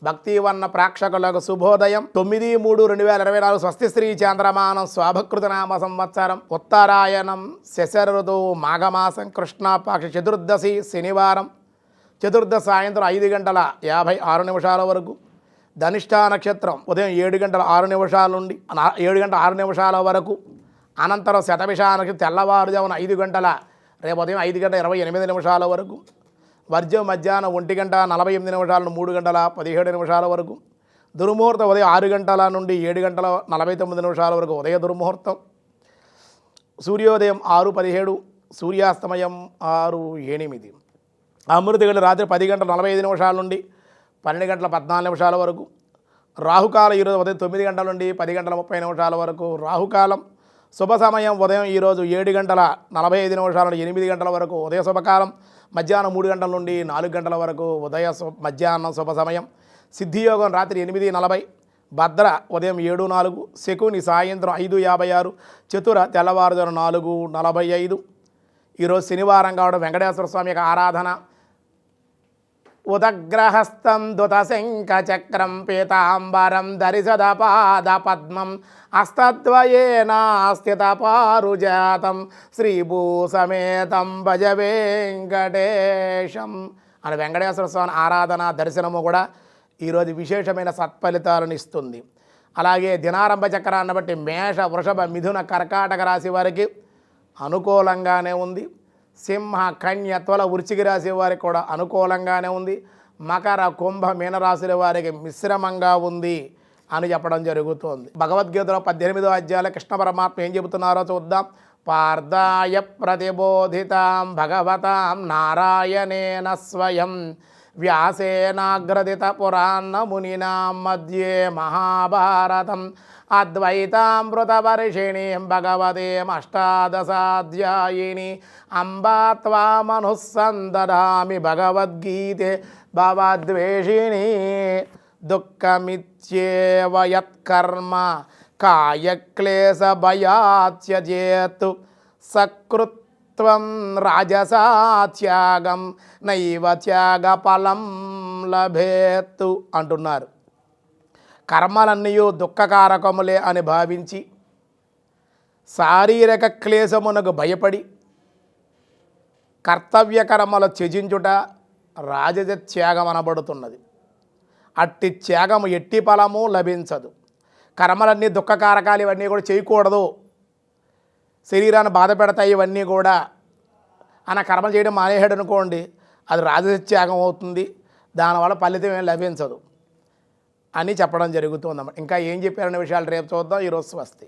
భక్తివన్న ప్రేక్షకులకు శుభోదయం. 9/3/2024 స్వస్తి శ్రీ చాంద్రమానం స్వాభకృత నామ సంవత్సరం ఉత్తరాయణం శశర ఋతువు మాఘమాసం కృష్ణాపక్ష చతుర్దశి శనివారం. చతుర్దశి సాయంత్రం 5:56 వరకు. ధనిష్టా నక్షత్రం ఉదయం 7:06 నుండి 7:06 వరకు. అనంతరం శతభిష నక్షత్రం తెల్లవారుజామున 5 గంటల రేపు ఉదయం 5:28 వరకు. వర్జం మధ్యాహ్నం 1:48 నుండి 3:17 వరకు. దుర్ముహూర్తం ఉదయం 6 గంటల నుండి 7:49 వరకు ఉదయ దుర్ముహూర్తం. సూర్యోదయం 6:17, సూర్యాస్తమయం 6:08. అమృతగడి రాత్రి 10:45 నుండి 12:14 వరకు. రాహుకాలం ఈరోజు ఉదయం 9 గంటల నుండి 10:30 వరకు రాహుకాలం. శుభ సమయం ఉదయం ఈరోజు 7:45 నుండి 8 గంటల వరకు ఉదయ శుభకాలం. మధ్యాహ్నం 3 గంటల నుండి 4 గంటల వరకు మధ్యాహ్నం శుభ సమయం. సిద్ధియోగం రాత్రి 8:40, భద్ర ఉదయం 7:04, శకుని సాయంత్రం 5:56, చతుర తెల్లవారుజామున 4:45. ఈరోజు శనివారం కావడం వెంకటేశ్వర స్వామి యొక్క ఆరాధన. ఉదగ్రహస్థం దుతశంఖచక్రం పీతాంబరం ధరిసదపాద పద్మం హస్తద్వయేన స్థితపారుజాతం శ్రీభూసమేతం భజ వెంకటేశం అని వెంకటేశ్వర స్వామి ఆరాధన దర్శనము కూడా ఈరోజు విశేషమైన సత్ఫలితాలను ఇస్తుంది. అలాగే దినారంభ చక్రాన్ని బట్టి మేష, వృషభ, మిథున, కర్కాటక రాశి వారికి అనుకూలంగానే ఉంది. సింహ, కన్య, తుల, వృశ్చిక రాశి వారికి కూడా అనుకూలంగానే ఉంది. మకర, కుంభ, మీనరాశుల వారికి మిశ్రమంగా ఉంది అని చెప్పడం జరుగుతోంది. భగవద్గీతలో 18వ అధ్యాయంలో కృష్ణ పరమాత్మ ఏం చెబుతున్నారో చూద్దాం. పార్థాయ ప్రతిబోధితాం భగవతాం నారాయణేన స్వయం వ్యాసేనాగ్రదిత పురాణ మునినా మధ్యే మహాభారతం అద్వైతామృతవర్షిణీం భగవతీం అష్టాదశాధ్యాయిని అంబా త్వామనుసందదామి భగవద్గీతే భవద్వేషిణి దుఃఖమిత్యేవ యత్కర్మ కాయక్లేశ భయాత్యజేత్ సకృత్వం రాజసాత్యాగం నైవ త్యాగఫలం లభేత్తు అంటున్నారు. కర్మలన్నీ దుఃఖకారకములే అని భావించి శారీరక క్లేశమునకు భయపడి కర్తవ్య కర్మలు త్యజించుట రాజస త్యాగం అనబడుతున్నది. అట్టి త్యాగము ఎట్టి ఫలము లభించదు. కర్మలన్నీ దుఃఖకారకాలు, ఇవన్నీ కూడా చేయకూడదు, శరీరాన్ని బాధ పెడతాయి, ఇవన్నీ కూడా అన్న కర్మలు చేయడం మానేసాడు అనుకోండి, అది రాజస త్యాగం అవుతుంది, దానివల్ల ఫలితం ఏం లభించదు అని చెప్పడం జరుగుతుందన్నమాట. ఇంకా ఏం చెప్పారనే విషయాలు రేపు చూద్దాం. ఈరోజు స్వస్తి.